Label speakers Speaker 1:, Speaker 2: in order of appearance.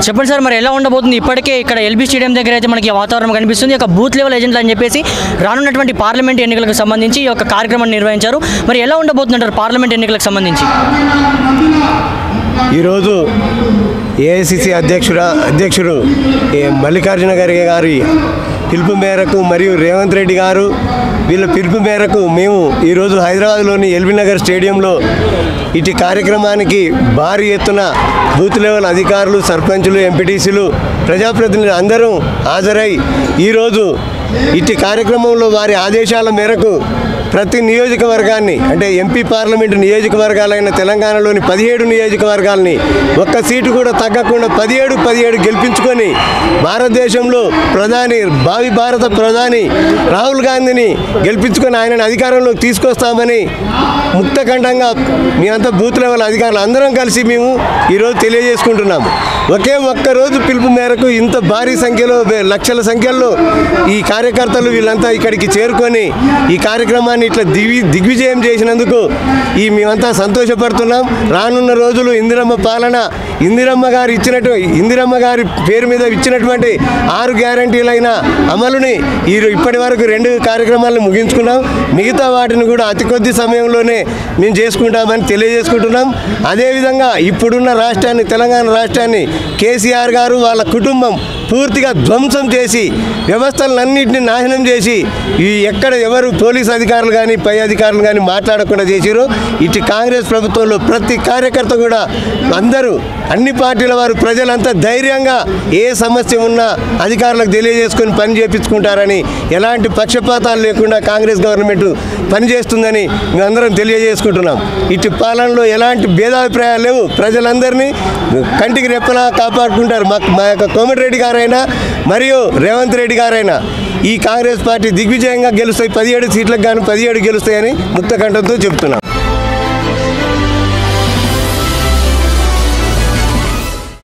Speaker 1: చెప్పండి సార్, మరి ఎలా ఉండబోతుంది? ఇప్పటికే ఇక్కడ ఎల్బీ స్టేడియం దగ్గర అయితే మనకి వాతావరణం కనిపిస్తుంది. ఒక బూత్ లెవెల్ ఏజెంట్లు అని చెప్పేసి రానున్నటువంటి పార్లమెంట్ ఎన్నికలకు సంబంధించి ఈ యొక్క కార్యక్రమాన్ని నిర్వహించారు. మరి ఎలా ఉండబోతుందంటారు పార్లమెంట్ ఎన్నికలకు సంబంధించి?
Speaker 2: ఈరోజు ఏఐసిసి అధ్యక్షుడు మల్లికార్జున గారి పిలుపు మేరకు మరియు రేవంత్ రెడ్డి గారు వీళ్ళ పిలుపు మేరకు మేము ఈరోజు హైదరాబాద్లోని ఎల్బీ నగర్ స్టేడియంలో ఇటు కార్యక్రమానికి భారీ ఎత్తున బూత్ లెవెల్ అధికారులు, సర్పంచులు, ఎంపీటీసీలు, ప్రజాప్రతినిధులు అందరూ హాజరై ఈరోజు ఇటు కార్యక్రమంలో వారి ఆదేశాల మేరకు ప్రతి నియోజకవర్గాన్ని అంటే ఎంపీ పార్లమెంటు నియోజకవర్గాలైన తెలంగాణలోని 17 నియోజకవర్గాలని ఒక్క సీటు కూడా తగ్గకుండా 17 గెలిపించుకొని భారతదేశంలో భావి భారత ప్రధాని రాహుల్ గాంధీని గెలిపించుకొని ఆయనను అధికారంలోకి తీసుకొస్తామని ముక్తఖండంగా మేమంతా బూత్ లెవెల్ అధికారులు అందరం కలిసి మేము ఈరోజు తెలియజేసుకుంటున్నాము. ఒక్క రోజు పిలుపు మేరకు ఇంత భారీ సంఖ్యలో లక్షల సంఖ్యలో ఈ కార్యకర్తలు వీళ్ళంతా ఇక్కడికి చేరుకొని ఈ కార్యక్రమాన్ని ఇట్లా దిగ్విజయం చేసినందుకు మేమంతా సంతోషపడుతున్నాం. రానున్న రోజులు ఇందిరమ్మ పాలన, ఇందిరమ్మ గారి పేరు మీద ఇచ్చినటువంటి 6 గ్యారంటీలైన అమలుని ఇప్పటి వరకు 2 కార్యక్రమాలను ముగించుకున్నాం. మిగతా వాటిని కూడా అతి కొద్ది సమయంలోనే మేము చేసుకుంటామని తెలియజేసుకుంటున్నాం. అదేవిధంగా ఇప్పుడున్న రాష్ట్రాన్ని, తెలంగాణ రాష్ట్రాన్ని కేసీఆర్ గారు వాళ్ళ కుటుంబం పూర్తిగా ధ్వంసం చేసి వ్యవస్థలన్నింటినీ నాశనం చేసి ఎక్కడ ఎవరు పోలీస్ అధికారులు కానీ పై అధికారులు కానీ మాట్లాడకుండా చేసిరు. ఇటు కాంగ్రెస్ ప్రభుత్వంలో ప్రతి కార్యకర్త కూడా అందరూ అన్ని పార్టీల వారు ప్రజలంతా ధైర్యంగా ఏ సమస్య ఉన్నా అధికారులకు తెలియజేసుకొని పని చేయించుకుంటారని, ఎలాంటి పక్షపాతాలు లేకుండా కాంగ్రెస్ గవర్నమెంట్ పనిచేస్తుందని మేమందరం తెలియజేసుకుంటున్నాం. ఇటు పాలనలో ఎలాంటి భేదాభిప్రాయాలు లేవు. ప్రజలందరినీ కంటికి రెప్పలా కాపాడుకుంటారు. మా యొక్క కోమటిరెడ్డి గారైనా మరియు రేవంత్ రెడ్డి గారైనా ఈ కాంగ్రెస్ పార్టీ దిగ్విజయంగా గెలుస్తాయి. 17 సీట్లకు గాను 17 గెలుస్తాయని ముక్తకంఠంతో చెబుతున్నాం.